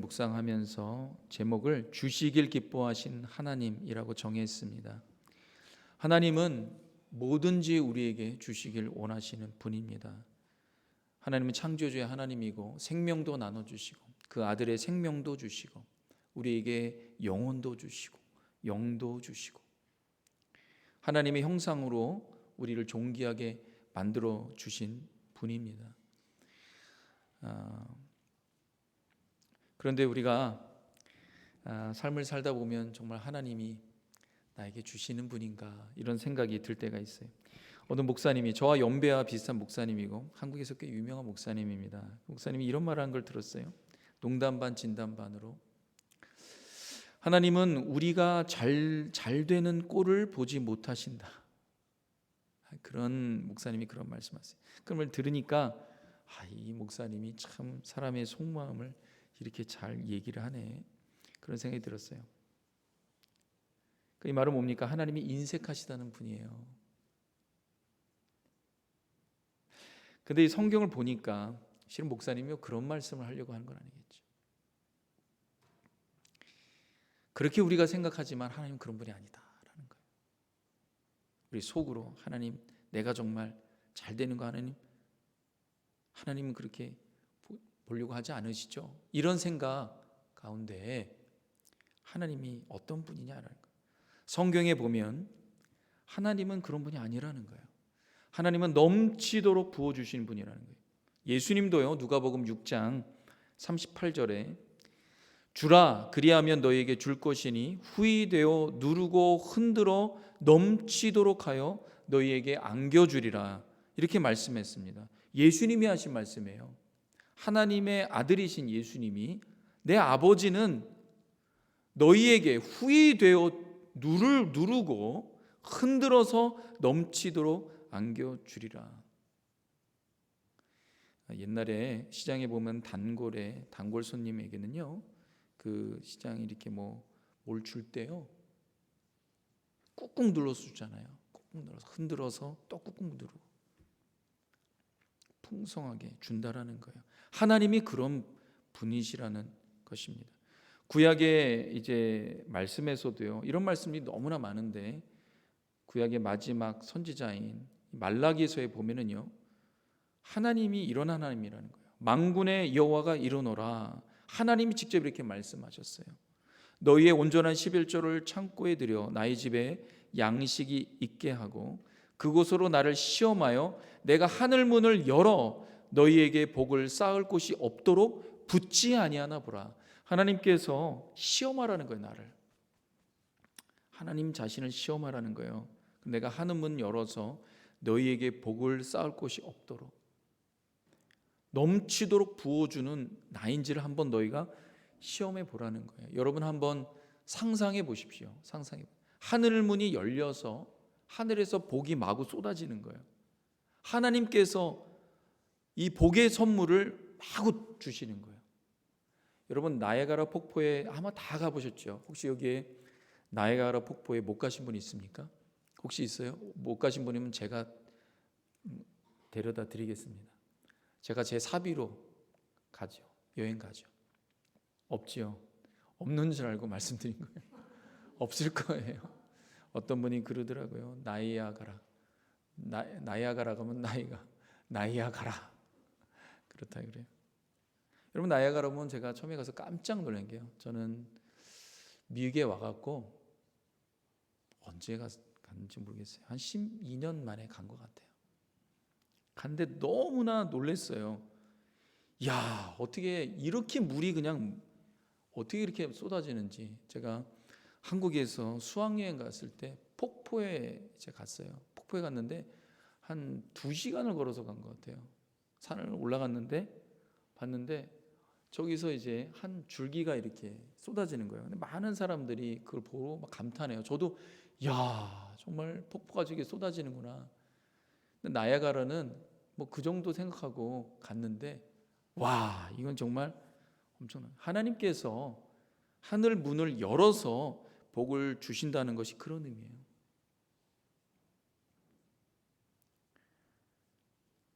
묵상하면서 제목을 주시길 기뻐하신 하나님이라고 정했습니다. 하나님은 뭐든지 우리에게 주시길 원하시는 분입니다. 하나님은 창조주의 하나님이고 생명도 나눠주시고 그 아들의 생명도 주시고 우리에게 영혼도 주시고 영도 주시고 하나님의 형상으로 우리를 존귀하게 만들어 주신 분입니다. 그런데 우리가 삶을 살다 보면 정말 하나님이 나에게 주시는 분인가 이런 생각이 들 때가 있어요. 어느 목사님이 저와 연배와 비슷한 목사님이고 한국에서 꽤 유명한 목사님입니다. 목사님이 이런 말을 한 걸 들었어요. 농담 반 진담 반으로 하나님은 우리가 잘 되는 꼴을 보지 못하신다. 그런 목사님이 그런 말씀하세요. 그런 걸 들으니까 이 목사님이 참 사람의 속마음을 이렇게 잘 얘기를 하네. 그런 생각이 들었어요. 이 말은 뭡니까? 하나님이 인색하시다는 분이에요. 근데 이 성경을 보니까 실은 목사님이 그런 말씀을 하려고 하는 건 아니겠죠. 그렇게 우리가 생각하지만 하나님은 그런 분이 아니다라는 거예요. 우리 속으로 하나님 내가 정말 잘 되는 거 하나님은 그렇게 보려고 하지 않으시죠. 이런 생각 가운데 하나님이 어떤 분이냐라는 거예요. 성경에 보면 하나님은 그런 분이 아니라는 거예요. 하나님은 넘치도록 부어주시는 분이라는 거예요. 예수님도요, 누가복음 6장 38절에 주라 그리하면 너희에게 줄 것이니 후히 되어 누르고 흔들어 넘치도록 하여 너희에게 안겨주리라 이렇게 말씀했습니다. 예수님이 하신 말씀이에요. 하나님의 아들이신 예수님이 내 아버지는 너희에게 후히 되어 누르고 흔들어서 넘치도록 안겨주리라. 옛날에 시장에 보면 단골 손님에게는요, 그 시장에 이렇게 뭘 줄 때요, 꾹꾹 눌러서 주잖아요. 꾹꾹 눌러서 흔들어서 또 꾹꾹 누르고 풍성하게 준다라는 거예요. 하나님이 그런 분이시라는 것입니다. 구약의 이제 말씀에서도요, 이런 말씀이 너무나 많은데 구약의 마지막 선지자인 말라기서에 보면은요, 하나님이 이런 하나님이라는 거예요. 만군의 여호와가 이르노라. 하나님이 직접 이렇게 말씀하셨어요. 너희의 온전한 11조를 창고에 들여 나의 집에 양식이 있게 하고 그곳으로 나를 시험하여 내가 하늘 문을 열어 너희에게 복을 쌓을 곳이 없도록 붙지 아니하나 보라. 하나님께서 시험하라는 거예요. 나를 하나님 자신을 시험하라는 거예요. 내가 하늘 문 열어서 너희에게 복을 쌓을 곳이 없도록 넘치도록 부어주는 나인지를 한번 너희가 시험해 보라는 거예요. 여러분 한번 상상해 보십시오. 하늘 문이 열려서 하늘에서 복이 마구 쏟아지는 거예요. 하나님께서 이 복의 선물을 마구 주시는 거예요. 여러분 나이아가라 폭포에 아마 다 가보셨죠? 혹시 여기에 나이아가라 폭포에 못 가신 분 있습니까? 혹시 있어요? 못 가신 분이면 제가 데려다 드리겠습니다. 제가 제 사비로 가죠. 여행 가죠. 없지요. 없는 줄 알고 말씀드린 거예요. 없을 거예요. 어떤 분이 그러더라고요. 나이아가라 가면 나이아가라 그렇다 그래요. 여러분 나이아가라 보면 제가 처음에 가서 깜짝 놀란 게요. 저는 미국에 와갖고 언제 갔는지 모르겠어요. 한 12년 만에 간 것 같아요. 갔는데 너무나 놀랐어요. 야, 어떻게 이렇게 물이 그냥 어떻게 이렇게 쏟아지는지. 제가 한국에서 수학여행 갔을 때 폭포에 제가 갔어요. 폭포에 갔는데 한 2시간을 걸어서 간 것 같아요. 산을 올라갔는데 봤는데 저기서 이제 한 줄기가 이렇게 쏟아지는 거예요. 근데 많은 사람들이 그걸 보고 막 감탄해요. 저도 야, 정말 폭포가 저기 쏟아지는구나. 근데 나이아가라는 그 정도 생각하고 갔는데 와, 이건 정말 엄청난. 하나님께서 하늘 문을 열어서 복을 주신다는 것이 그런 의미예요.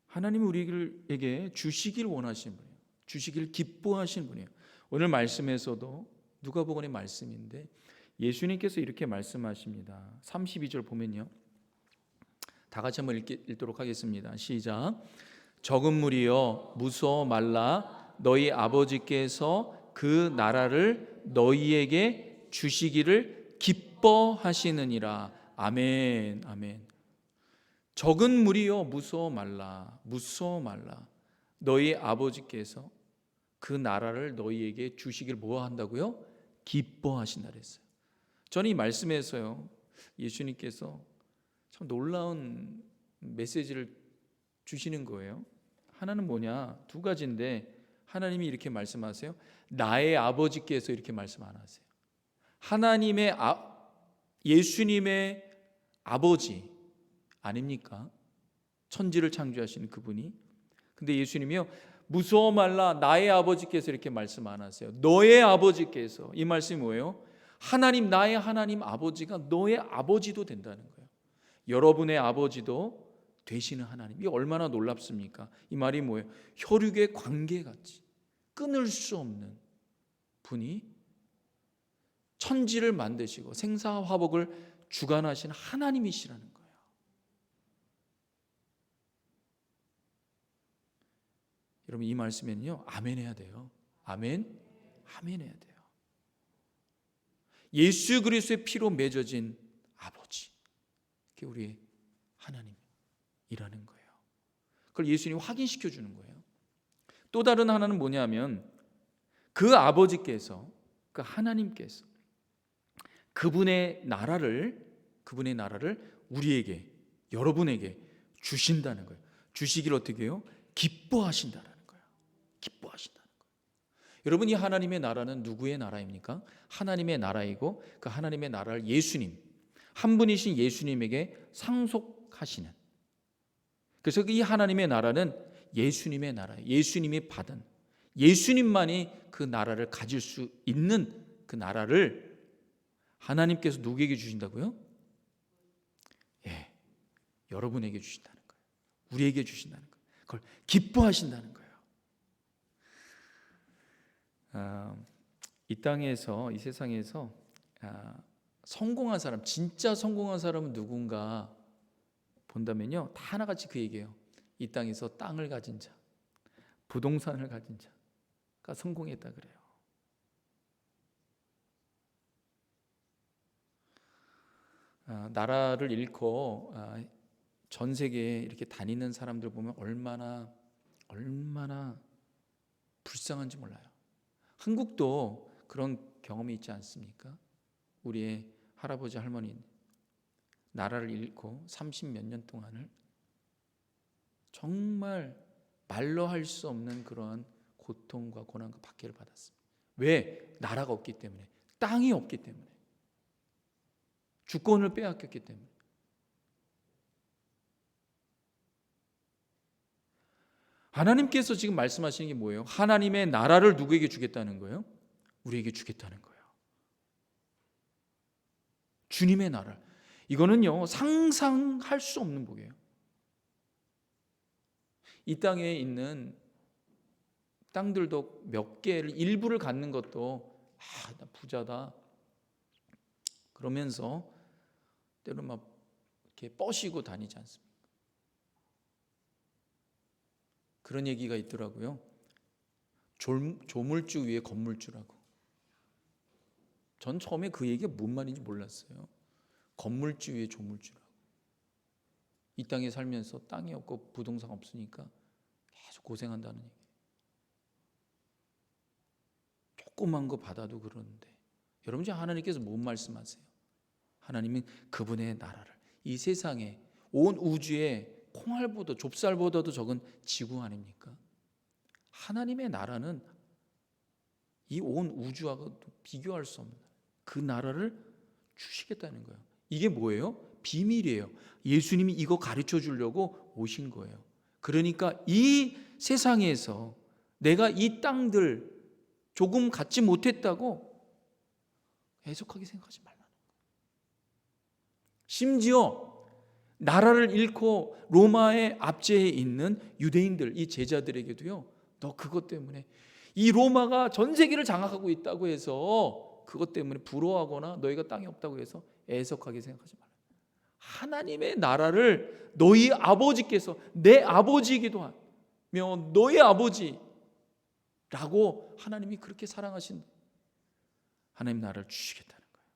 하나님이 우리에게 주시길 원하시는 분이에요. 주시길 기뻐하시는 분이에요. 오늘 말씀에서도 누가복음의 말씀인데 예수님께서 이렇게 말씀하십니다. 32절 보면요, 다 같이 한번 읽도록 하겠습니다. 시작. 적은 무리여 무서워 말라. 너희 아버지께서 그 나라를 너희에게 주시기를 기뻐하시느니라. 아멘. 아멘. 적은 무리여 무서워 말라. 무서워 말라. 너희 아버지께서 그 나라를 너희에게 주시기를 뭐 한다고요? 기뻐하신다 그랬어요. 저는 이 말씀에서요, 예수님께서 참 놀라운 메시지를 주시는 거예요. 하나는 뭐냐? 두 가지인데 하나님이 이렇게 말씀하세요. 나의 아버지께서 이렇게 말씀 안 하세요. 하나님의 예수님의 아버지 아닙니까? 천지를 창조하신 그분이. 근데 예수님이요, 무서워 말라. 나의 아버지께서 이렇게 말씀 안 하세요. 너의 아버지께서. 이 말씀이 뭐예요? 하나님, 나의 하나님 아버지가 너의 아버지도 된다는 거예요. 여러분의 아버지도 되시는 하나님. 이게 얼마나 놀랍습니까? 이 말이 뭐예요? 혈육의 관계같이 끊을 수 없는 분이 천지를 만드시고 생사화복을 주관하신 하나님이시라는 거예요. 여러분, 이 말씀에는요, 아멘 해야 돼요. 아멘, 아멘 해야 돼요. 예수 그리스도의 피로 맺어진 아버지, 그게 우리의 하나님이라는 거예요. 그걸 예수님이 확인시켜 주는 거예요. 또 다른 하나는 뭐냐면 그 아버지께서, 그 하나님께서 그분의 나라를 우리에게, 여러분에게 주신다는 거예요. 주시기를 어떻게 해요? 기뻐하신다는 거예요. 기뻐하신다는 거예요. 여러분, 이 하나님의 나라는 누구의 나라입니까? 하나님의 나라이고 그 하나님의 나라를 예수님, 한 분이신 예수님에게 상속하시는, 그래서 이 하나님의 나라는 예수님의 나라예요. 예수님이 받은, 예수님만이 그 나라를 가질 수 있는 그 나라를 하나님께서 누구에게 주신다고요? 예, 여러분에게 주신다는 거예요. 우리에게 주신다는 거예요. 그걸 기뻐하신다는 거예요. 이 땅에서, 이 세상에서 성공한 사람, 진짜 성공한 사람은 누군가 본다면요, 다 하나같이 그 얘기예요. 이 땅에서 땅을 가진 자, 부동산을 가진 자가 성공했다 그래요. 나라를 잃고 전 세계에 이렇게 다니는 사람들 보면 얼마나 불쌍한지 몰라요. 한국도 그런 경험이 있지 않습니까? 우리의 할아버지 할머니 나라를 잃고 30몇 년 동안을 정말 말로 할 수 없는 그런 고통과 고난과 박해를 받았습니다. 왜? 나라가 없기 때문에, 땅이 없기 때문에, 주권을 빼앗겼기 때문에. 하나님께서 지금 말씀하시는 게 뭐예요? 하나님의 나라를 누구에게 주겠다는 거예요? 우리에게 주겠다는 거예요. 주님의 나라. 이거는요, 상상할 수 없는 복이에요. 이 땅에 있는 땅들도 몇 개를, 일부를 갖는 것도 나 부자다 그러면서 때로 막 이렇게 뻐시고 다니지 않습니까? 그런 얘기가 있더라고요. 조물주 위에 건물주라고. 전 처음에 그 얘기가 뭔 말인지 몰랐어요. 건물주 위에 조물주라고. 이 땅에 살면서 땅이 없고 부동산 없으니까 계속 고생한다는 얘기. 조그만 거 받아도 그러는데, 여러분, 지금 하나님께서 뭔 말씀하세요? 하나님은 그분의 나라를, 이 세상에, 온 우주에 콩알보다 좁쌀보다도 적은 지구 아닙니까? 하나님의 나라는 이 온 우주하고 비교할 수 없는 그 나라를 주시겠다는 거예요. 이게 뭐예요? 비밀이에요. 예수님이 이거 가르쳐 주려고 오신 거예요. 그러니까 이 세상에서 내가 이 땅들 조금 갖지 못했다고 해석하게 생각하지 말라는 거예요. 심지어 나라를 잃고 로마의 압제에 있는 유대인들, 이 제자들에게도요, 너 그것 때문에 이 로마가 전 세계를 장악하고 있다고 해서 그것 때문에 부러워하거나 너희가 땅이 없다고 해서 애석하게 생각하지 말라. 하나님의 나라를 너희 아버지께서 내 아버지이기도 하며 너희 아버지라고 하나님이 그렇게 사랑하신 하나님 나라를 주시겠다는 거예요.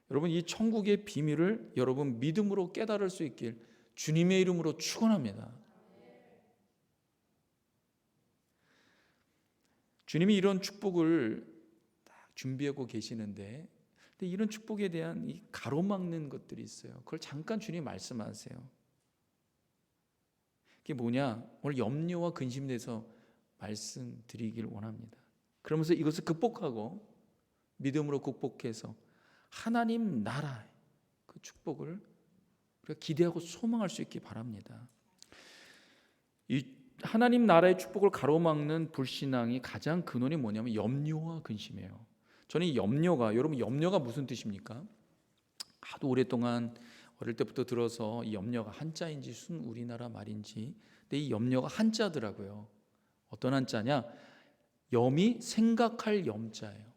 여러분, 이 천국의 비밀을 여러분 믿음으로 깨달을 수 있길 주님의 이름으로 축원합니다. 주님이 이런 축복을 딱 준비하고 계시는데, 근데 이런 축복에 대한 이 가로막는 것들이 있어요. 그걸 잠깐 주님 말씀하세요. 그게 뭐냐? 오늘 염려와 근심에 대해서 말씀드리길 원합니다. 그러면서 이것을 극복하고 믿음으로 극복해서 하나님 나라의 그 축복을 우리가 기대하고 소망할 수 있기 바랍니다. 이 하나님 나라의 축복을 가로막는 불신앙이 가장 근원이 뭐냐면 염려와 근심이에요. 저는 이 염려가, 여러분 염려가 무슨 뜻입니까? 하도 오랫동안 어릴 때부터 들어서 이 염려가 한자인지 순 우리나라 말인지, 근데 이 염려가 한자더라고요. 어떤 한자냐? 염이 생각할 염자예요.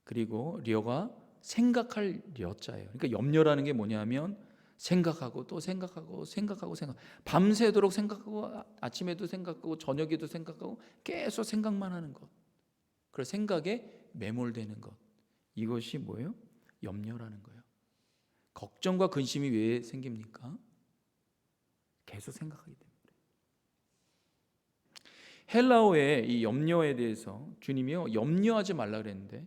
그리고 려가 생각할 려자예요. 그러니까 염려라는 게 뭐냐면 생각하고 또 생각하고 밤새도록 생각하고 아침에도 생각하고 저녁에도 생각하고 계속 생각만 하는 것. 그래서 생각에 매몰되는 것. 이것이 뭐예요? 염려라는 거예요. 걱정과 근심이 왜 생깁니까? 계속 생각하기 때문에. 헬라어의 이 염려에 대해서 주님이요 염려하지 말라 그랬는데,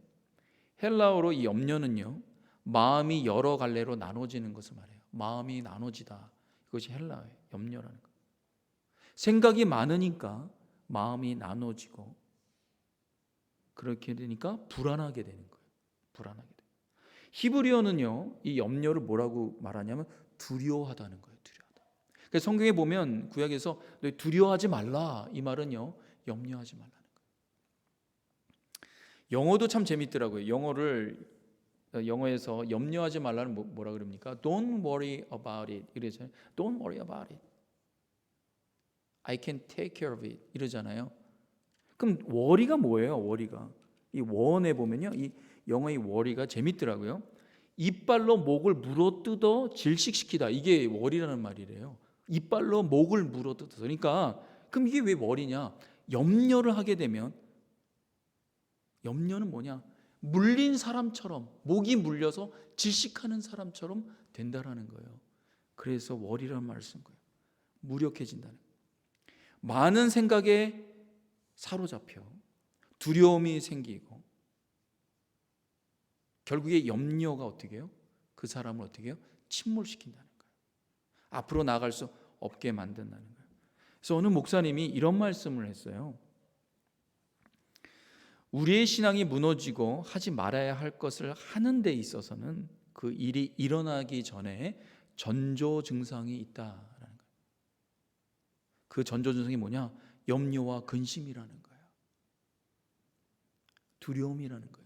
헬라어로 이 염려는요 마음이 여러 갈래로 나눠지는 것을 말해요. 마음이 나눠지다. 이것이 헬라어예요. 염려라는 거. 생각이 많으니까 마음이 나눠지고, 그렇게 되니까 불안하게 되는 거예요. 불안하게 돼. 히브리어는요 이 염려를 뭐라고 말하냐면 두려워하다는 거예요. 두려워하다. 그래서 성경에 보면 구약에서 너 두려워하지 말라, 이 말은요 염려하지 말라는 거예요. 영어도 참 재밌더라고요. 영어에서 염려하지 말라는 뭐라 그럽니까? Don't worry about it 이러잖아요. Don't worry about it. I can take care of it 이러잖아요. 그럼 worry가 뭐예요? worry가 이 원에 보면요, 이 영어의 worry가 재밌더라고요. 이빨로 목을 물어뜯어 질식시키다. 이게 worry라는 말이래요. 이빨로 목을 물어뜯어서. 그러니까 그럼 이게 왜 worry냐? 염려를 하게 되면, 염려는 뭐냐? 물린 사람처럼, 목이 물려서 질식하는 사람처럼 된다라는 거예요. 그래서 worry라는 말을 쓴 거예요. 무력해진다는 거예요. 많은 생각에 사로잡혀 두려움이 생기고, 결국에 염려가 어떻게 해요? 그 사람을 어떻게 해요? 침몰시킨다는 거예요. 앞으로 나아갈 수 없게 만든다는 거예요. 그래서 어느 목사님이 이런 말씀을 했어요. 우리의 신앙이 무너지고 하지 말아야 할 것을 하는 데 있어서는 그 일이 일어나기 전에 전조 증상이 있다라는 거예요. 그 전조 증상이 뭐냐? 염려와 근심이라는 거예요. 두려움이라는 거예요.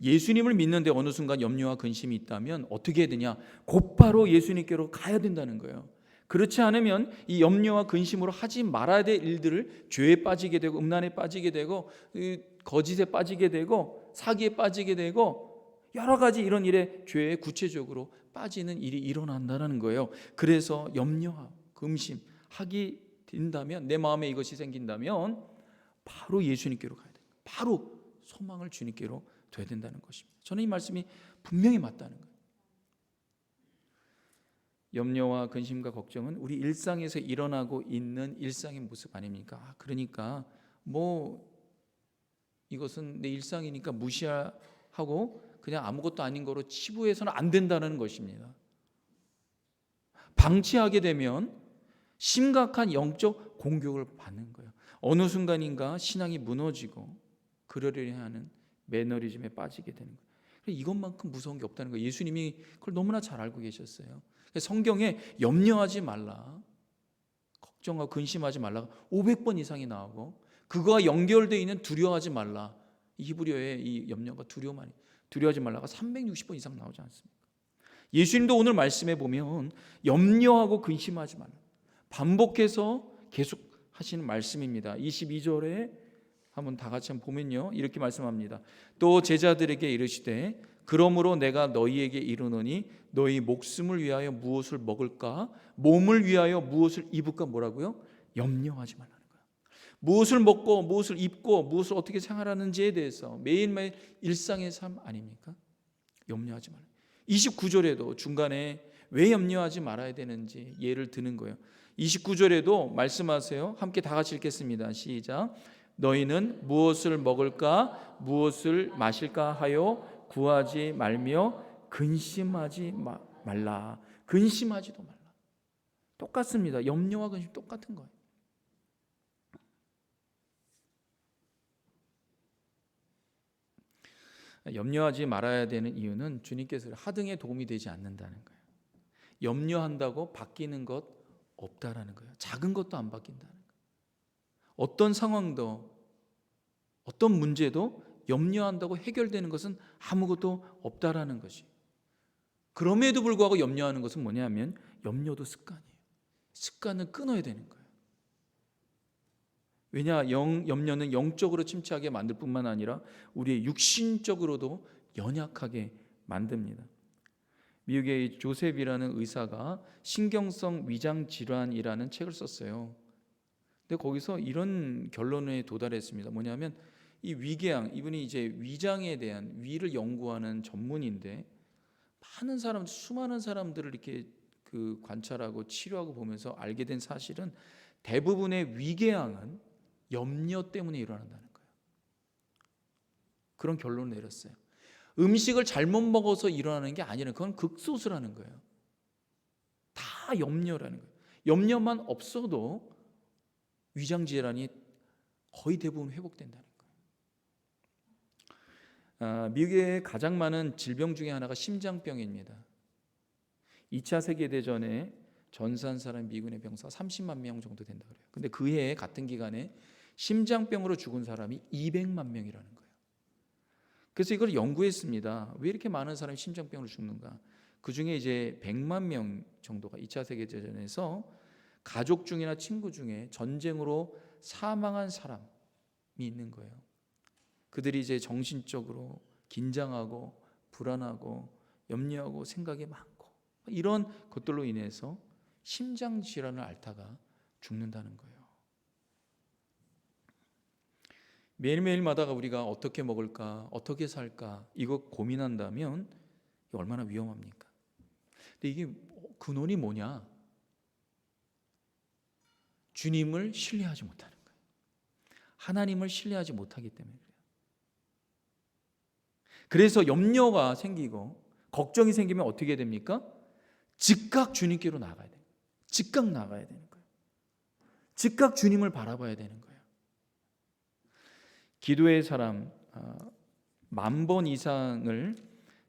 예수님을 믿는데 어느 순간 염려와 근심이 있다면 어떻게 해야 되냐? 곧바로 예수님께로 가야 된다는 거예요. 그렇지 않으면 이 염려와 근심으로 하지 말아야 될 일들을 죄에 빠지게 되고, 음란에 빠지게 되고, 거짓에 빠지게 되고, 사기에 빠지게 되고, 여러 가지 이런 일에, 죄에 구체적으로 빠지는 일이 일어난다는 거예요. 그래서 염려하고 근심하게 된다면, 내 마음에 이것이 생긴다면 바로 예수님께로 가야 돼요. 바로 소망을 주님께로 둬야 된다는 것입니다. 저는 이 말씀이 분명히 맞다는 거예요. 염려와 근심과 걱정은 우리 일상에서 일어나고 있는 일상의 모습 아닙니까? 그러니까 뭐 이것은 내 일상이니까 무시하고 그냥 아무것도 아닌 거로 치부해서는 안 된다는 것입니다. 방치하게 되면 심각한 영적 공격을 받는 거예요. 어느 순간인가 신앙이 무너지고 그러려니 하는 매너리즘에 빠지게 되는 거예요. 이것만큼 무서운 게 없다는 거예요. 예수님이 그걸 너무나 잘 알고 계셨어요. 성경에 염려하지 말라, 걱정하고 근심하지 말라 500번 이상이 나오고, 그거와 연결되어 있는 두려워하지 말라, 이 히브리어의 이 염려가 두려워하지 말라가 360번 이상 나오지 않습니까? 예수님도 오늘 말씀에 보면 염려하고 근심하지 말라 반복해서 계속 하시는 말씀입니다. 22절에 한번 다 같이 한번 보면요, 이렇게 말씀합니다. 또 제자들에게 이르시되 그러므로 내가 너희에게 이르노니 너희 목숨을 위하여 무엇을 먹을까, 몸을 위하여 무엇을 입을까, 뭐라고요? 염려하지 말라는 거예요. 무엇을 먹고 무엇을 입고 무엇을 어떻게 생활하는지에 대해서 매일매일 일상의 삶 아닙니까? 염려하지 말라. 29절에도 중간에 왜 염려하지 말아야 되는지 예를 드는 거예요. 29절에도 말씀하세요. 함께 다 같이 읽겠습니다. 시작. 너희는 무엇을 먹을까 무엇을 마실까 하여 구하지 말며 근심하지 말라. 근심하지도 말라. 똑같습니다. 염려와 근심 똑같은 거예요. 염려하지 말아야 되는 이유는 주님께서 하등에 도움이 되지 않는다는 거예요. 염려한다고 바뀌는 것 없다라는 거예요. 작은 것도 안 바뀐다는 거예요. 어떤 상황도 어떤 문제도 염려한다고 해결되는 것은 아무것도 없다라는 것이. 그럼에도 불구하고 염려하는 것은 뭐냐면 염려도 습관이에요. 습관을 끊어야 되는 거예요. 왜냐, 염려는 영적으로 침체하게 만들 뿐만 아니라 우리의 육신적으로도 연약하게 만듭니다. 미국의 조셉이라는 의사가 신경성 위장 질환이라는 책을 썼어요. 근데 거기서 이런 결론에 도달했습니다. 뭐냐면 이 위궤양, 이분이 이제 위장에 대한 위를 연구하는 전문인데 많은 사람, 수많은 사람들을 이렇게 관찰하고 치료하고 보면서 알게 된 사실은 대부분의 위궤양은 염려 때문에 일어난다는 거예요. 그런 결론을 내렸어요. 음식을 잘못 먹어서 일어나는 게 아니라 그건 극소수라는 거예요. 다 염려라는 거예요. 염려만 없어도 위장 질환이 거의 대부분 회복된다는 거예요. 미국에 가장 많은 질병 중에 하나가 심장병입니다. 2차 세계대전에 전사한 사람 미군의 병사가 30만 명 정도 된다 그래요. 근데 그 해에 같은 기간에 심장병으로 죽은 사람이 200만 명이라는 거예요. 그래서 이걸 연구했습니다. 왜 이렇게 많은 사람이 심장병으로 죽는가? 그 중에 이제 100만 명 정도가 2차 세계대전에서 가족 중이나 친구 중에 전쟁으로 사망한 사람이 있는 거예요. 그들이 이제 정신적으로 긴장하고 불안하고 염려하고 생각이 많고 이런 것들로 인해서 심장 질환을 앓다가 죽는다는 거예요. 매일매일마다 우리가 어떻게 먹을까, 어떻게 살까 이거 고민한다면 얼마나 위험합니까? 근데 이게 근원이 뭐냐? 주님을 신뢰하지 못하는 거예요. 하나님을 신뢰하지 못하기 때문에 그래요. 그래서 염려가 생기고 걱정이 생기면 어떻게 됩니까? 즉각 주님께로 나가야 돼요. 즉각 나가야 되는 거예요. 즉각 주님을 바라봐야 되는 거예요. 기도의 사람 10,000번 이상을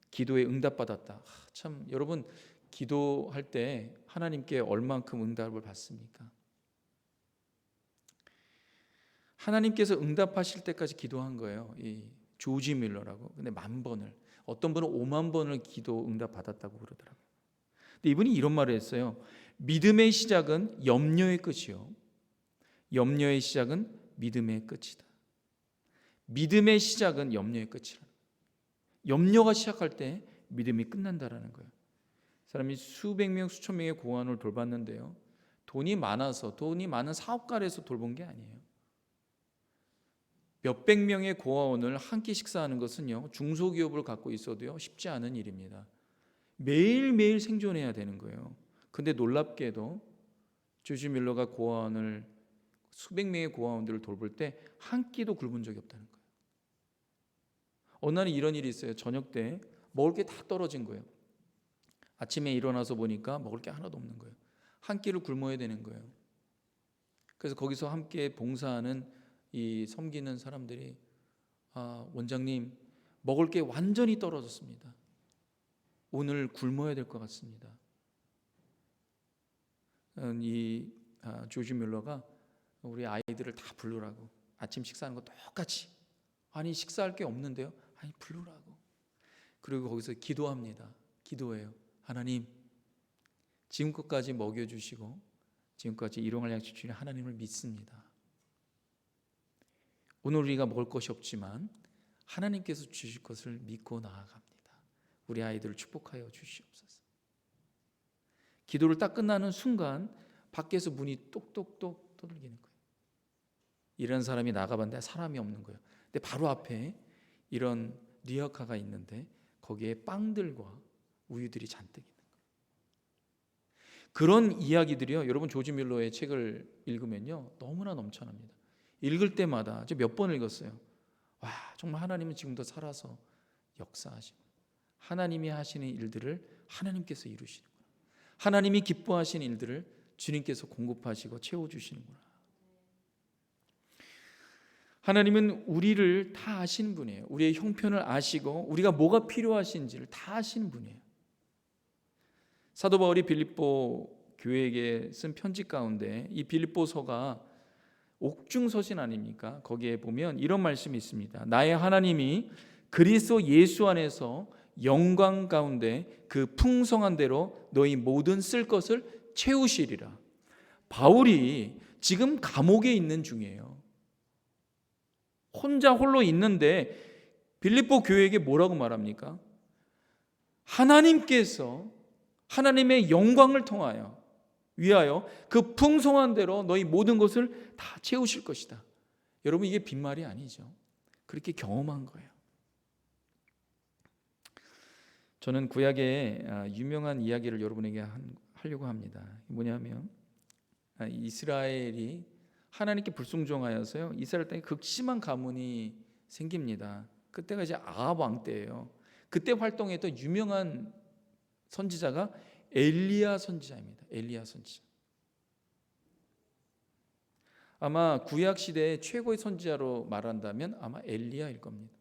기도에 응답받았다. 참 여러분 기도할 때 하나님께 얼만큼 응답을 받습니까? 하나님께서 응답하실 때까지 기도한 거예요. 이 조지 밀러라고. 근데 10,000번을, 어떤 분은 50,000번을 기도 응답 받았다고 그러더라고요. 근데 이분이 이런 말을 했어요. 믿음의 시작은 염려의 끝이요, 염려의 시작은 믿음의 끝이다. 믿음의 시작은 염려의 끝이라. 염려가 시작할 때 믿음이 끝난다라는 거예요. 사람이 수백 명, 수천 명의 고아원을 돌봤는데요, 돈이 많은 사업가에서 돌본 게 아니에요. 몇백 명의 고아원을 한 끼 식사하는 것은요, 중소기업을 갖고 있어도요 쉽지 않은 일입니다. 매일매일 생존해야 되는 거예요. 근데 놀랍게도 조지 밀러가 고아원을, 수백 명의 고아원들을 돌볼 때 한 끼도 굶은 적이 없다는 거예요. 어느 날은 이런 일이 있어요. 저녁 때 먹을 게 다 떨어진 거예요. 아침에 일어나서 보니까 먹을 게 하나도 없는 거예요. 한 끼를 굶어야 되는 거예요. 그래서 거기서 함께 봉사하는 이 섬기는 사람들이, 원장님 먹을 게 완전히 떨어졌습니다. 오늘 굶어야 될 것 같습니다. 이 조지 밀러가 우리 아이들을 다 부르라고, 아침 식사하는 거 똑같이, 아니 식사할 게 없는데요, 아니 부르라고. 그리고 거기서 기도합니다. 기도해요. 하나님, 지금껏까지 먹여주시고 지금까지 일용할 양식 주신 하나님을 믿습니다. 오늘 우리가 먹을 것이 없지만 하나님께서 주실 것을 믿고 나아갑니다. 우리 아이들을 축복하여 주시옵소서. 기도를 딱 끝나는 순간 밖에서 문이 똑똑똑 두들기는 거예요. 이런 사람이 나가봤는데 사람이 없는 거예요. 근데 바로 앞에 이런 리어카가 있는데 거기에 빵들과 우유들이 잔뜩 있는 거예요. 그런 이야기들이요, 여러분 조지 밀러의 책을 읽으면요 너무나 넘쳐납니다. 읽을 때마다 저 몇 번 읽었어요. 와, 정말 하나님은 지금도 살아서 역사하시고 하나님이 하시는 일들을 하나님께서 이루시는구나. 하나님이 기뻐하시는 일들을 주님께서 공급하시고 채워주시는구나. 하나님은 우리를 다 아시는 분이에요. 우리의 형편을 아시고 우리가 뭐가 필요하신지를 다 아시는 분이에요. 사도 바울이 빌립보 교회에게 쓴 편지 가운데 이 빌립보서가 옥중서신 아닙니까? 거기에 보면 이런 말씀이 있습니다. 나의 하나님이 그리스도 예수 안에서 영광 가운데 그 풍성한 대로 너희 모든 쓸 것을 채우시리라. 바울이 지금 감옥에 있는 중이에요. 혼자 홀로 있는데 빌립보 교회에게 뭐라고 말합니까? 하나님께서 하나님의 영광을 통하여 위하여 그 풍성한 대로 너희 모든 것을 다 채우실 것이다. 여러분, 이게 빈말이 아니죠. 그렇게 경험한 거예요. 저는 구약의 유명한 이야기를 여러분에게 하려고 합니다. 뭐냐면 이스라엘이 하나님께 불순종하여서요, 이스라엘 땅에 극심한 가문이 생깁니다. 그때가 이제 아합 왕 때예요. 그때 활동했던 유명한 선지자가 엘리야 선지자입니다. 엘리야 선지자. 아마 구약 시대의 최고의 선지자로 말한다면 아마 엘리야일 겁니다.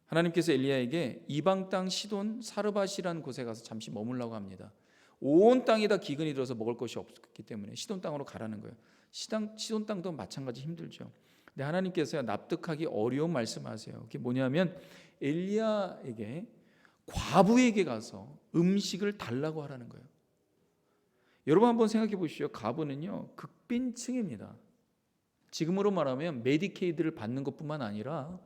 하나님께서 엘리야에게 이방 땅 시돈 사르밧이라는 곳에 가서 잠시 머물라고 합니다. 온 땅이 다 기근이 들어서 먹을 것이 없기 때문에 시돈 땅으로 가라는 거예요. 시돈 땅도 마찬가지 힘들죠. 근데 하나님께서 납득하기 어려운 말씀하세요. 그게 뭐냐면 엘리야에게 과부에게 가서 음식을 달라고 하라는 거예요. 여러분 한번 생각해 보시죠. 과부는요 극빈층입니다. 지금으로 말하면 메디케이드를 받는 것뿐만 아니라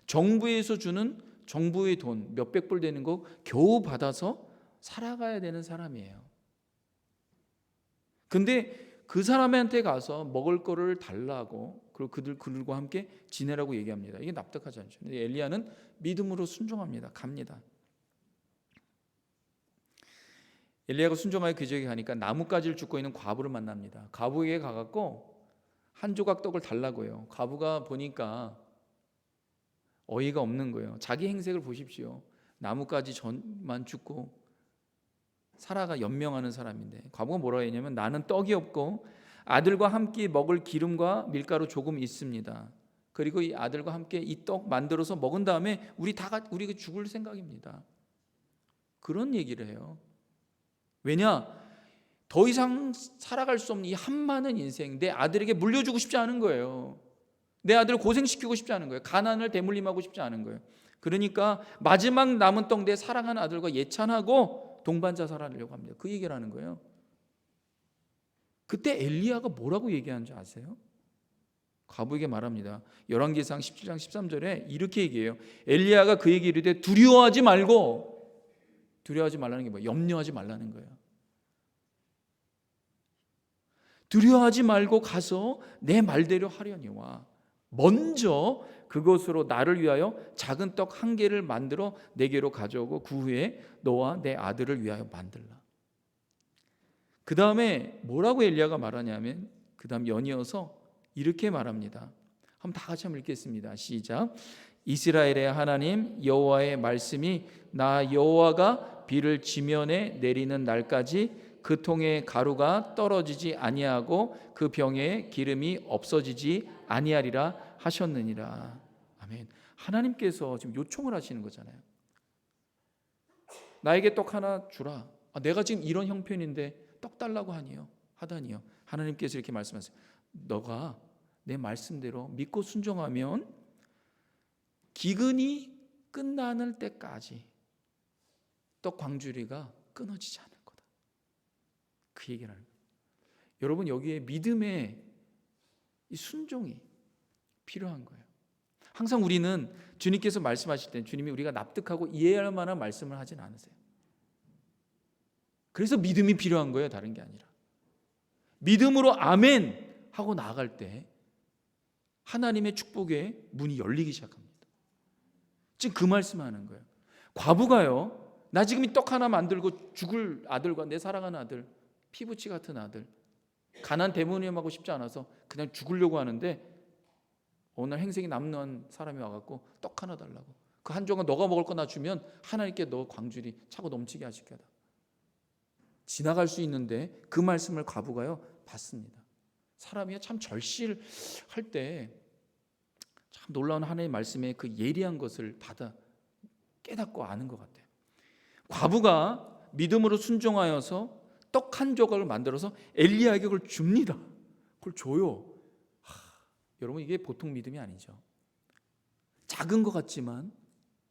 정부에서 주는 정부의 돈 몇백 불 되는 거 겨우 받아서 살아가야 되는 사람이에요. 근데 그 사람한테 가서 먹을 거를 달라고, 그리고 그들과 함께 지내라고 얘기합니다. 이게 납득하지 않죠. 근데 엘리야는 믿음으로 순종합니다. 갑니다. 엘리야가 순종하여 그 지역에 가니까 나뭇가지를 줍고 있는 과부를 만납니다. 과부에게 가갖고 한 조각 떡을 달라고 해요. 과부가 보니까 어이가 없는 거예요. 자기 행색을 보십시오. 나뭇가지 전만 줍고 살아가 연명하는 사람인데, 과부가 뭐라고 했냐면 나는 떡이 없고 아들과 함께 먹을 기름과 밀가루 조금 있습니다. 그리고 이 아들과 함께 이 떡 만들어서 먹은 다음에 우리가 죽을 생각입니다. 그런 얘기를 해요. 왜냐? 더 이상 살아갈 수 없는 이 한많은 인생, 내 아들에게 물려주고 싶지 않은 거예요. 내 아들을 고생시키고 싶지 않은 거예요. 가난을 대물림하고 싶지 않은 거예요. 그러니까 마지막 남은 떡 내 사랑하는 아들과 예찬하고 동반자 살아내려고 합니다. 그 얘기를 하는 거예요. 그때 엘리야가 뭐라고 얘기하는 줄 아세요? 과부에게 말합니다. 열왕기상 17장 13절에 이렇게 얘기해요. 엘리야가 그에게 이르되 두려워하지 말고, 두려워하지 말라는 게 뭐예요? 염려하지 말라는 거예요. 두려워하지 말고 가서 내 말대로 하려니와 먼저 그것으로 나를 위하여 작은 떡 1개를 만들어 내게로 가져오고 그 후에 너와 내 아들을 위하여 만들라. 그 다음에 뭐라고 엘리야가 말하냐면 그 다음 연이어서 이렇게 말합니다. 한번 다 같이 한번 읽겠습니다. 시작. 이스라엘의 하나님 여호와의 말씀이 나 여호와가 비를 지면에 내리는 날까지 그 통에 가루가 떨어지지 아니하고 그 병에 기름이 없어지지 아니하리라 하셨느니라. 아멘. 하나님께서 지금 요청을 하시는 거잖아요. 나에게 떡 하나 주라. 내가 지금 이런 형편인데 떡 달라고 하다니요. 하나님께서 이렇게 말씀하세요. 너가 내 말씀대로 믿고 순종하면 기근이 끝나는 때까지 떡 광주리가 끊어지지 않을 거다. 그 얘기를 하는 거예요. 여러분, 여기에 믿음의 이 순종이 필요한 거예요. 항상 우리는 주님께서 말씀하실 때 주님이 우리가 납득하고 이해할 만한 말씀을 하진 않으세요. 그래서 믿음이 필요한 거예요. 다른 게 아니라. 믿음으로 아멘 하고 나아갈 때 하나님의 축복의 문이 열리기 시작합니다. 지금 그 말씀하는 거예요. 과부가요, 나 지금 이 떡 하나 만들고 죽을 아들과 내 사랑하는 아들, 피부치 같은 아들, 가난 대문임하고 싶지 않아서 그냥 죽으려고 하는데 어느 날 행색이 남는 사람이 와갖고 떡 하나 달라고, 그 한 조각 너가 먹을 거 나 주면 하나님께 너 광줄이 차고 넘치게 하시겠다. 지나갈 수 있는데 그 말씀을 과부가요 받습니다. 사람이 참 절실할 때 참 놀라운 하나님의 말씀에 그 예리한 것을 받아 깨닫고 아는 것 같아요. 과부가 믿음으로 순종하여서 떡 한 조각을 만들어서 엘리야에게 그걸 줍니다. 그걸 줘요. 여러분, 이게 보통 믿음이 아니죠. 작은 것 같지만,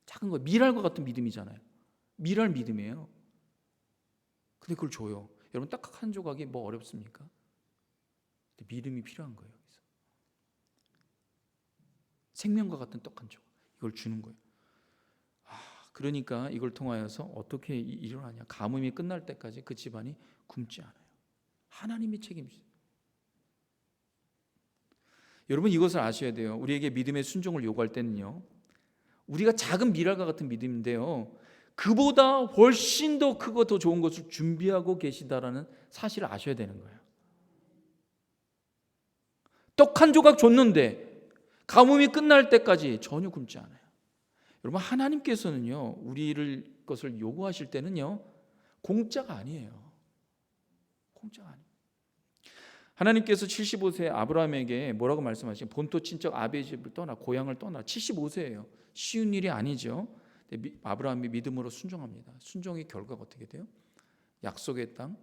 작은 거, 밀알과 같은 믿음이잖아요. 밀알 믿음이에요. 근데 그걸 줘요. 여러분, 딱 한 조각이 뭐 어렵습니까? 근데 믿음이 필요한 거예요. 여기서. 생명과 같은 떡 한 조각, 이걸 주는 거예요. 그러니까 이걸 통하여서 어떻게 일어나냐, 가뭄이 끝날 때까지 그 집안이 굶지 않아요. 하나님이 책임지세요. 여러분, 이것을 아셔야 돼요. 우리에게 믿음의 순종을 요구할 때는요, 우리가 작은 밀알과 같은 믿음인데요, 그보다 훨씬 더 크고 더 좋은 것을 준비하고 계시다라는 사실을 아셔야 되는 거예요. 떡 한 조각 줬는데 가뭄이 끝날 때까지 전혀 굶지 않아요. 여러분, 하나님께서는요, 우리를 것을 요구하실 때는요, 공짜가 아니에요. 공짜가 아니에요. 하나님께서 75세 아브라함에게 뭐라고 말씀하시죠? 본토 친척 아비의 집을 떠나, 고향을 떠나. 75세예요. 쉬운 일이 아니죠. 아브라함이 믿음으로 순종합니다. 순종의 결과가 어떻게 돼요? 약속의 땅,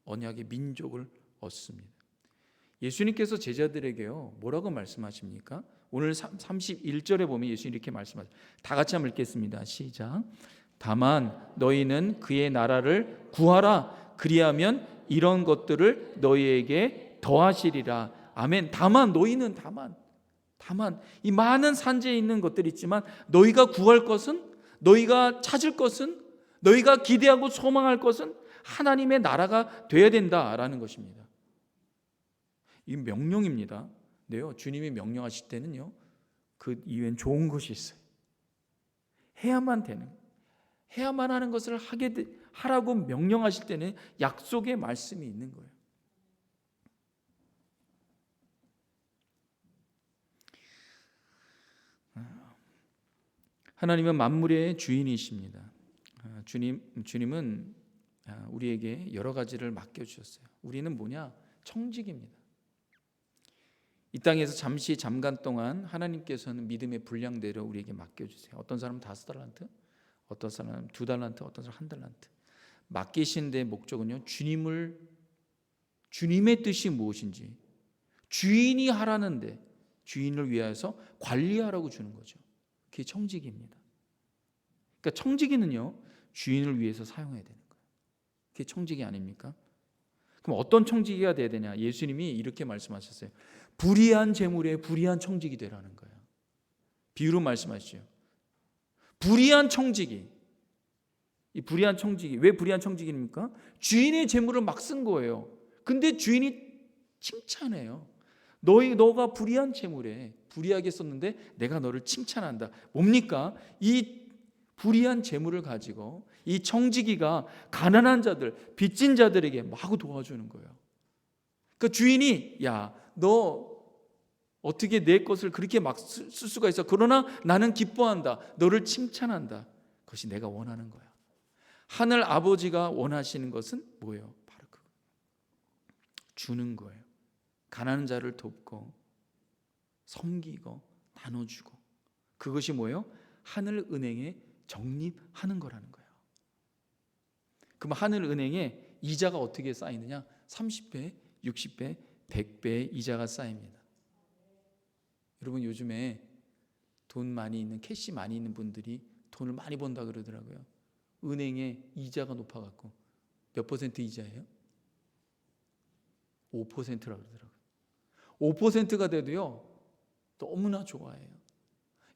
언약의 민족을 얻습니다. 예수님께서 제자들에게요, 뭐라고 말씀하십니까? 오늘 31절에 보면 예수님이 이렇게 말씀하세요. 다 같이 한번 읽겠습니다. 시작. 다만 너희는 그의 나라를 구하라. 그리하면 이런 것들을 너희에게 더하시리라. 아멘. 다만 너희는, 다만 이 많은 산지에 있는 것들이 있지만 너희가 구할 것은, 너희가 찾을 것은, 너희가 기대하고 소망할 것은 하나님의 나라가 돼야 된다라는 것입니다. 이 명령입니다. 네요. 주님이 명령하실 때는요, 그 이후엔 좋은 것이 있어요. 해야만 되는, 해야만 하는 것을 하라고 명령하실 때는 약속의 말씀이 있는 거예요. 하나님은 만물의 주인이십니다. 주님은 우리에게 여러 가지를 맡겨주셨어요. 우리는 뭐냐? 청직입니다. 이 땅에서 잠시 잠깐 동안 하나님께서는 믿음의 분량대로 우리에게 맡겨주세요. 어떤 사람은 5달란트, 어떤 사람은 2달란트, 어떤 사람은 1달란트. 맡기신 데의 목적은요, 주님의 뜻이 무엇인지, 주인이 하라는데 주인을 위하여서 관리하라고 주는 거죠. 그게 청지기입니다. 그러니까 청지기는요, 주인을 위해서 사용해야 되는 거예요. 그게 청지기 아닙니까? 그럼 어떤 청지기가 돼야 되냐? 예수님이 이렇게 말씀하셨어요. 불의한 재물에 불의한 청지기 되라는 거예요. 비유로 말씀하시죠. 불의한 청지기. 이 불의한 청지기, 왜 불의한 청지기입니까? 주인의 재물을 막 쓴 거예요. 근데 주인이 칭찬해요. 너가 불의한 재물에 불의하게 썼는데 내가 너를 칭찬한다. 뭡니까? 이 불의한 재물을 가지고 이 청지기가 가난한 자들, 빚진 자들에게 마구 도와주는 거예요. 그러니까 주인이, 야, 너 어떻게 내 것을 그렇게 막 쓸 수가 있어? 그러나 나는 기뻐한다. 너를 칭찬한다. 그것이 내가 원하는 거야. 하늘 아버지가 원하시는 것은 뭐예요? 바로 그거. 주는 거예요. 가난한 자를 돕고 섬기고 나눠주고. 그것이 뭐예요? 하늘 은행에 적립하는 거라는 거예요. 그럼 하늘 은행에 이자가 어떻게 쌓이느냐? 30배, 60배, 100배의 이자가 쌓입니다. 여러분, 요즘에 돈 많이 있는, 캐시 많이 있는 분들이 돈을 많이 번다 그러더라고요. 은행에 이자가 높아갖고 몇 퍼센트 이자예요? 5%라고 그러더라고요. 5%가 돼도요, 너무나 좋아해요.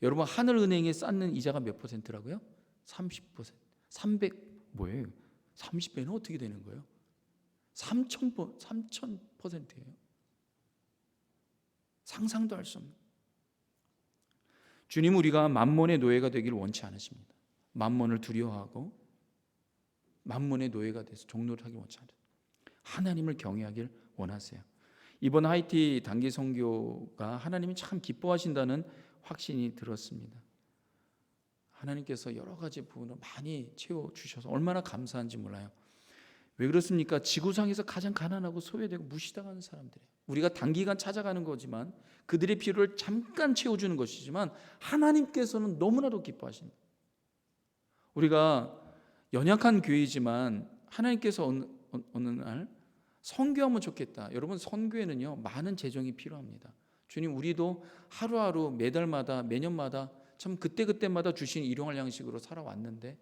여러분 하늘은행에 쌓는 이자가 몇 퍼센트라고요? 30%. 300 뭐예요? 30배는 어떻게 되는 거예요? 3000%예요. 상상도 할 수 없는. 주님 우리가 만몬의 노예가 되기를 원치 않으십니다. 만몬을 두려워하고 만몬의 노예가 돼서 종노를 하길 원치 않으십니다. 하나님을 경외하길 원하세요. 이번 하이티 단기 선교가 하나님이 참 기뻐하신다는 확신이 들었습니다. 하나님께서 여러 가지 부분을 많이 채워주셔서 얼마나 감사한지 몰라요. 왜 그렇습니까? 지구상에서 가장 가난하고 소외되고 무시당하는 사람들이에요. 우리가 단기간 찾아가는 거지만 그들의 필요를 잠깐 채워주는 것이지만 하나님께서는 너무나도 기뻐하십니다. 우리가 연약한 교회이지만 하나님께서 어느 날 선교하면 좋겠다. 여러분 선교에는요 많은 재정이 필요합니다. 주님 우리도 하루하루 매달마다 매년마다 참 그때그때마다 주신 일용할 양식으로 살아왔는데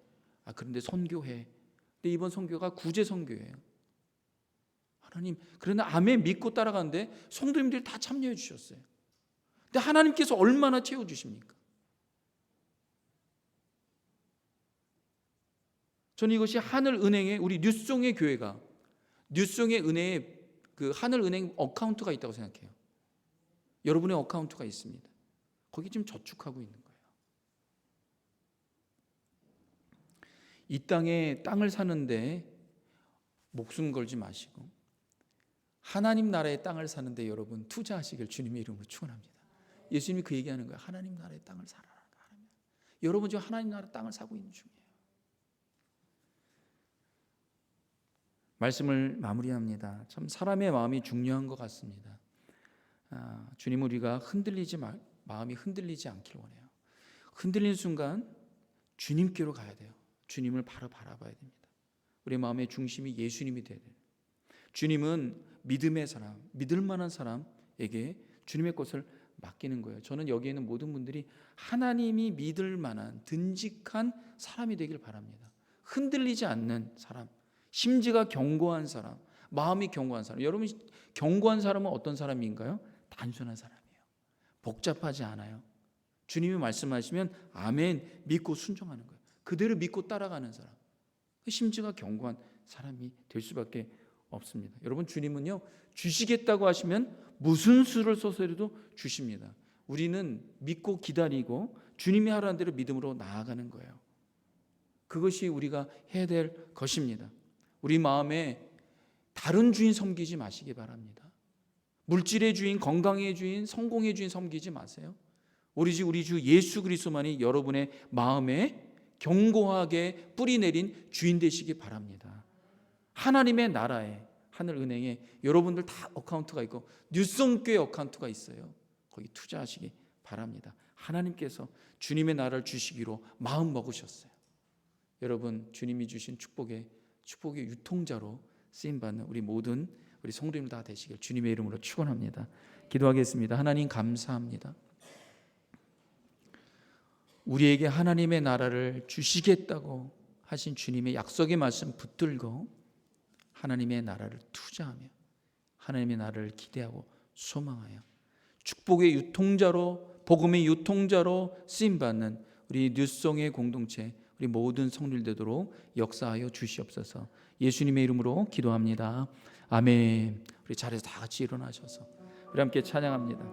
그런데 선교해. 근데 이번 선교가 구제 선교예요. 하나님 그러나 아멘 믿고 따라가는데 성도님들이 다 참여해 주셨어요. 근데 하나님께서 얼마나 채워주십니까? 저는 이것이 하늘은행의 우리 뉴송의 교회가 뉴송의 은혜에 그 하늘은행 어카운트가 있다고 생각해요. 여러분의 어카운트가 있습니다. 거기 지금 저축하고 있는 거예요. 이 땅에 땅을 사는데 목숨 걸지 마시고 하나님 나라의 땅을 사는데 여러분 투자하시길 주님의 이름으로 축원합니다. 예수님이 그 얘기하는 거예요. 하나님 나라의 땅을 사라. 여러분 지금 하나님 나라 땅을 사고 있는 중이에요. 말씀을 마무리합니다. 참 사람의 마음이 중요한 것 같습니다. 주님 우리가 마음이 흔들리지 않길 원해요. 흔들리는 순간 주님께로 가야 돼요. 주님을 바로 바라봐야 됩니다. 우리 마음의 중심이 예수님이 돼야 돼요. 주님은 믿음의 사람, 믿을 만한 사람에게 주님의 것을 맡기는 거예요. 저는 여기에 있는 모든 분들이 하나님이 믿을 만한 든직한 사람이 되길 바랍니다. 흔들리지 않는 사람, 심지가 견고한 사람, 마음이 견고한 사람. 여러분 견고한 사람은 어떤 사람인가요? 단순한 사람이에요. 복잡하지 않아요. 주님이 말씀하시면 아멘 믿고 순종하는 거예요. 그대로 믿고 따라가는 사람. 심지가 견고한 사람이 될 수밖에 없습니다. 여러분 주님은요 주시겠다고 하시면 무슨 수를 써서라도 주십니다. 우리는 믿고 기다리고 주님이 하라는 대로 믿음으로 나아가는 거예요. 그것이 우리가 해야 될 것입니다. 우리 마음에 다른 주인 섬기지 마시기 바랍니다. 물질의 주인, 건강의 주인, 성공의 주인 섬기지 마세요. 오로지 우리 주 예수 그리스도만이 여러분의 마음에 견고하게 뿌리 내린 주인 되시기 바랍니다. 하나님의 나라에 하늘은행에 여러분들 다 어카운트가 있고 뉴송교회 어카운트가 있어요. 거기 투자하시기 바랍니다. 하나님께서 주님의 나라를 주시기로 마음 먹으셨어요. 여러분 주님이 주신 축복의 유통자로 쓰임받는 우리 모든 우리 성도님들 다 되시길 주님의 이름으로 축원합니다. 기도하겠습니다. 하나님 감사합니다. 우리에게 하나님의 나라를 주시겠다고 하신 주님의 약속의 말씀 붙들고 하나님의 나라를 투자하며 하나님의 나라를 기대하고 소망하여 축복의 유통자로 복음의 유통자로 쓰임받는 우리 뉴송의 공동체 우리 모든 성도들 되도록 역사하여 주시옵소서. 예수님의 이름으로 기도합니다. 아멘. 우리 자리에서 다 같이 일어나셔서 우리 함께 찬양합니다.